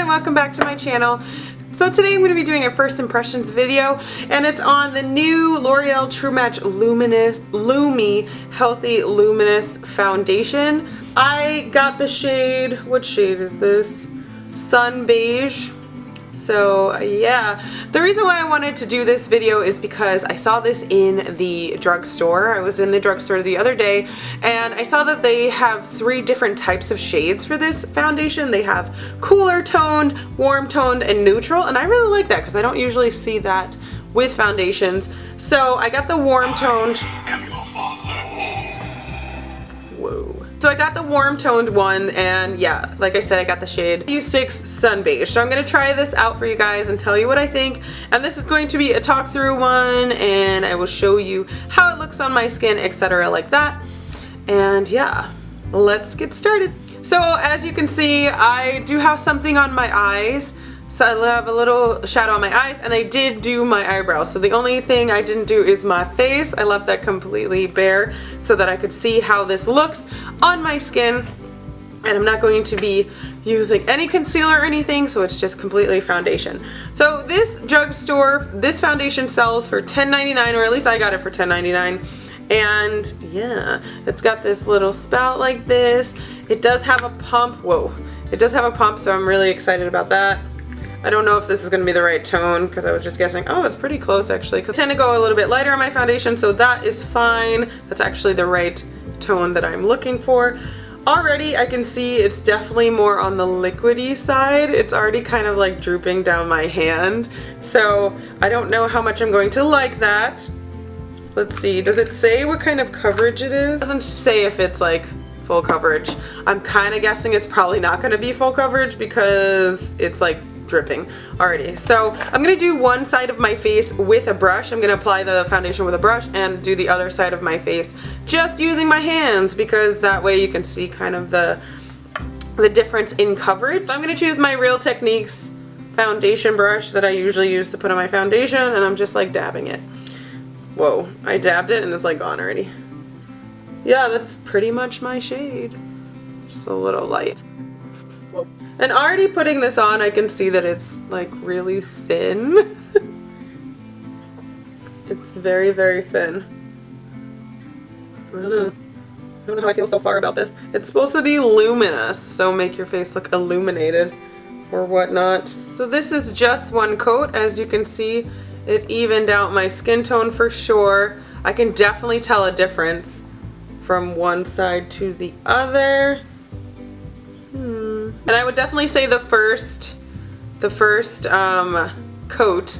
welcome back to my channel. So today I'm going to be doing a first impressions video, and it's on the new L'Oreal True Match Lumi Healthy Luminous Foundation. I got the shade, what shade is this? Sun Beige. So yeah, the reason why I wanted to do this video is because I saw this in the drugstore. I was in the drugstore the other day and I saw that they have 3 different types of shades for this foundation. They have cooler toned, warm toned, and neutral, and I really like that because I don't usually see that with foundations. So I got the warm toned. Whoa. So I got the warm toned one, and yeah, like I said, I got the shade U6 Sun Beige. So I'm going to try this out for you guys and tell you what I think. And this is going to be a talk through one, and I will show you how it looks on my skin, etc. like that. And yeah, let's get started. So as you can see, I do have something on my eyes. So I have a little shadow on my eyes, and I did do my eyebrows. So the only thing I didn't do is my face. I left that completely bare so that I could see how this looks on my skin. And I'm not going to be using any concealer or anything, so it's just completely foundation. So this drugstore, this foundation sells for $10.99, or at least I got it for $10.99. And yeah, it's got this little spout like this. It does have a pump. Whoa. It does have a pump, so I'm really excited about that. I don't know if this is going to be the right tone because I was just guessing. Oh, it's pretty close actually, because I tend to go a little bit lighter on my foundation, so that is fine. That's actually the right tone that I'm looking for. Already I can see it's definitely more on the liquidy side. It's already kind of like drooping down my hand, so I don't know how much I'm going to like that. Let's see, does it say what kind of coverage it is? It doesn't say if it's like full coverage. I'm kind of guessing it's probably not going to be full coverage because it's like dripping already. So I'm gonna do one side of my face with a brush. I'm gonna apply the foundation with a brush and do the other side of my face just using my hands, because that way you can see kind of the difference in coverage. So I'm gonna choose my Real Techniques foundation brush that I usually use to put on my foundation, and I'm just like dabbing it. Whoa, I dabbed it and it's like gone already. Yeah, that's pretty much my shade. Just a little light. Whoa. And already putting this on, I can see that it's like really thin. It's very, very thin. I don't know how I feel so far about this. It's supposed to be luminous, so make your face look illuminated or whatnot. So this is just one coat. As you can see, it evened out my skin tone for sure. I can definitely tell a difference from one side to the other. And I would definitely say the first coat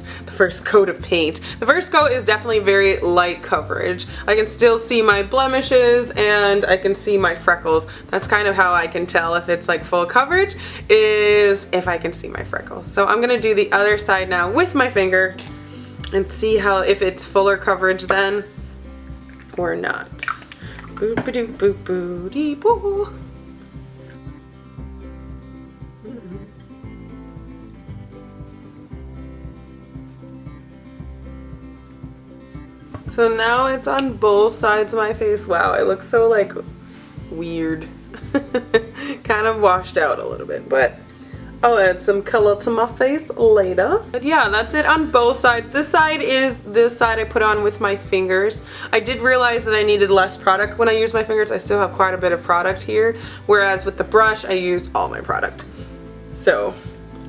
of paint. The first coat is definitely very light coverage. I can still see my blemishes and I can see my freckles. That's kind of how I can tell if it's like full coverage, is if I can see my freckles. So I'm gonna do the other side now with my finger and see how, if it's fuller coverage then or not. Boop a doop boop boo dee boo. So now it's on both sides of my face. Wow, I look so like weird. Kind of washed out a little bit, but I'll add some color to my face later. But yeah, that's it on both sides. This side is the side I put on with my fingers. I did realize that I needed less product when I used my fingers. I still have quite a bit of product here, whereas with the brush I used all my product. So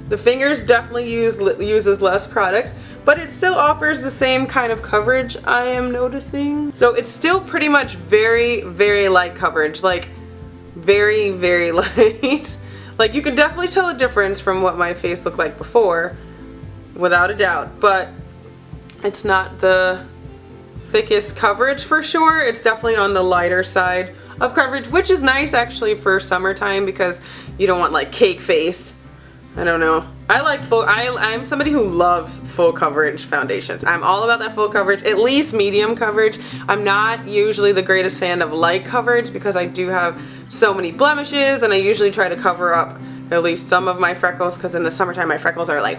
the fingers definitely uses less product, but it still offers the same kind of coverage I am noticing. So it's still pretty much very, very light coverage, like very, very light. Like you can definitely tell a difference from what my face looked like before, without a doubt, but it's not the thickest coverage for sure. It's definitely on the lighter side of coverage, which is nice actually for summertime because you don't want like cake face. I don't know. I like I'm somebody who loves full coverage foundations. I'm all about that full coverage, at least medium coverage. I'm not usually the greatest fan of light coverage because I do have so many blemishes, and I usually try to cover up at least some of my freckles because in the summertime my freckles are like,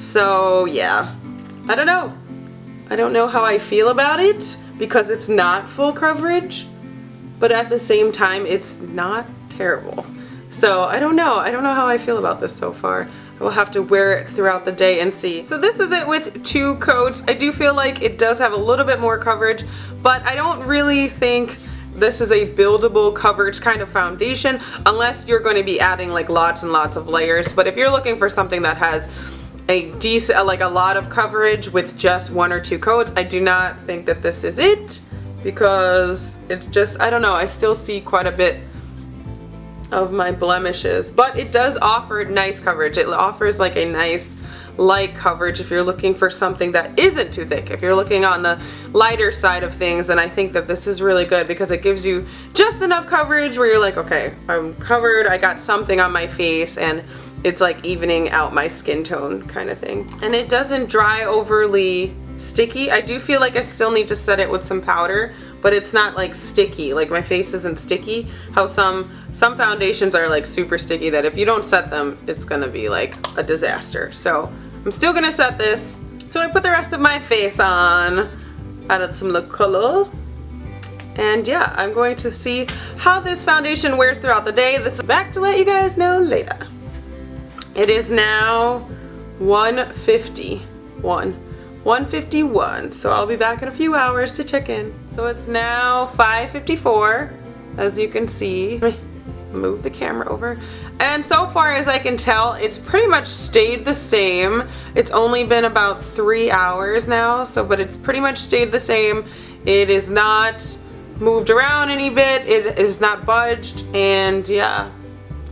so yeah. I don't know. I don't know how I feel about it because it's not full coverage, but at the same time it's not terrible. So I don't know how I feel about this so far. I will have to wear it throughout the day and see. So this is it with 2 coats. I do feel like it does have a little bit more coverage, but I don't really think this is a buildable coverage kind of foundation unless you're going to be adding like lots and lots of layers. But if you're looking for something that has a decent, like a lot of coverage with just 1 or 2 coats, I do not think that this is it, because it's just, I don't know, I still see quite a bit of my blemishes, but it does offer nice coverage. It offers like a nice light coverage if you're looking for something that isn't too thick. If you're looking on the lighter side of things, then I think that this is really good because it gives you just enough coverage where you're like, okay, I'm covered, I got something on my face, and it's like evening out my skin tone kind of thing. And it doesn't dry overly sticky. I do feel like I still need to set it with some powder, but it's not like sticky. Like my face isn't sticky. How some foundations are like super sticky that if you don't set them, it's gonna be like a disaster. So I'm still gonna set this. So I put the rest of my face on, added some lip color. And yeah, I'm going to see how this foundation wears throughout the day. This is back to let you guys know later. It is now 1:51, so I'll be back in a few hours to check in. So it's now 5:54, as you can see. Let me move the camera over. And so far as I can tell, it's pretty much stayed the same. It's only been about 3 hours now, but it's pretty much stayed the same. It is not moved around any bit. It is not budged, and yeah.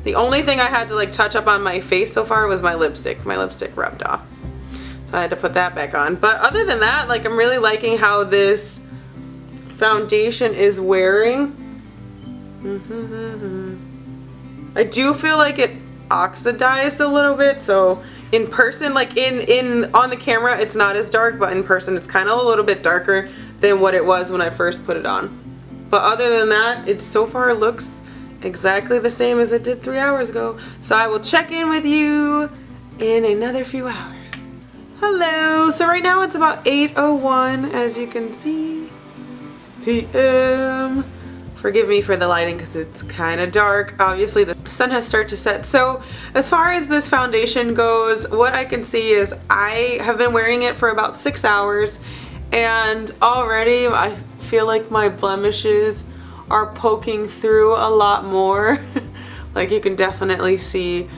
The only thing I had to like touch up on my face so far was my lipstick. My lipstick rubbed off. So I had to put that back on. But other than that, like, I'm really liking how this foundation is wearing. I do feel like it oxidized a little bit. So in person, like on the camera, it's not as dark, but in person it's kind of a little bit darker than what it was when I first put it on. But other than that, it so far looks exactly the same as it did 3 hours ago. So I will check in with you in another few hours. Hello, so right now it's about 8:01, as you can see, p.m. Forgive me for the lighting because it's kind of dark. Obviously the sun has started to set. So as far as this foundation goes, what I can see is I have been wearing it for about 6 hours, and already I feel like my blemishes are poking through a lot more. Like, you can definitely see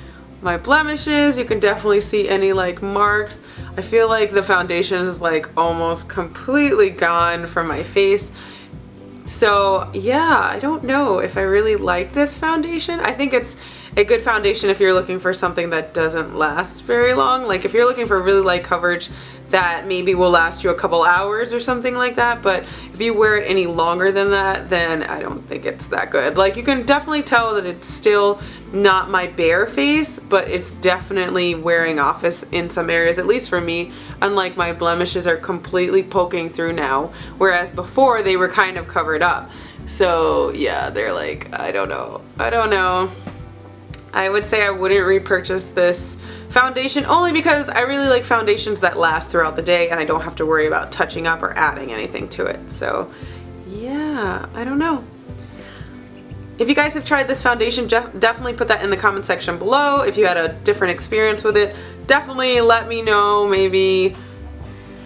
my blemishes, you can definitely see any like marks. I feel like the foundation is like almost completely gone from my face. So yeah, I don't know if I really like this foundation. I think it's a good foundation if you're looking for something that doesn't last very long. Like if you're looking for really light coverage that maybe will last you a couple hours or something like that, but if you wear it any longer than that, then I don't think it's that good. Like, you can definitely tell that it's still not my bare face, but it's definitely wearing off in some areas, at least for me. Unlike my blemishes are completely poking through now, whereas before they were kind of covered up. So yeah, they're like, I don't know. I would say I wouldn't repurchase this foundation only because I really like foundations that last throughout the day and I don't have to worry about touching up or adding anything to it. So yeah, I don't know. If you guys have tried this foundation, definitely put that in the comment section below. If you had a different experience with it, definitely let me know. Maybe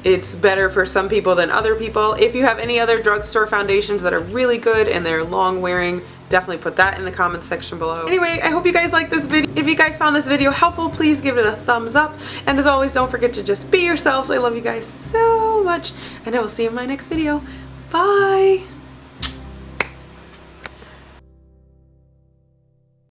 it's better for some people than other people. If you have any other drugstore foundations that are really good and they're long wearing, definitely put that in the comment section below. Anyway, I hope you guys liked this video. If you guys found this video helpful, please give it a thumbs up. And as always, don't forget to just be yourselves. I love you guys so much, and I will see you in my next video. Bye!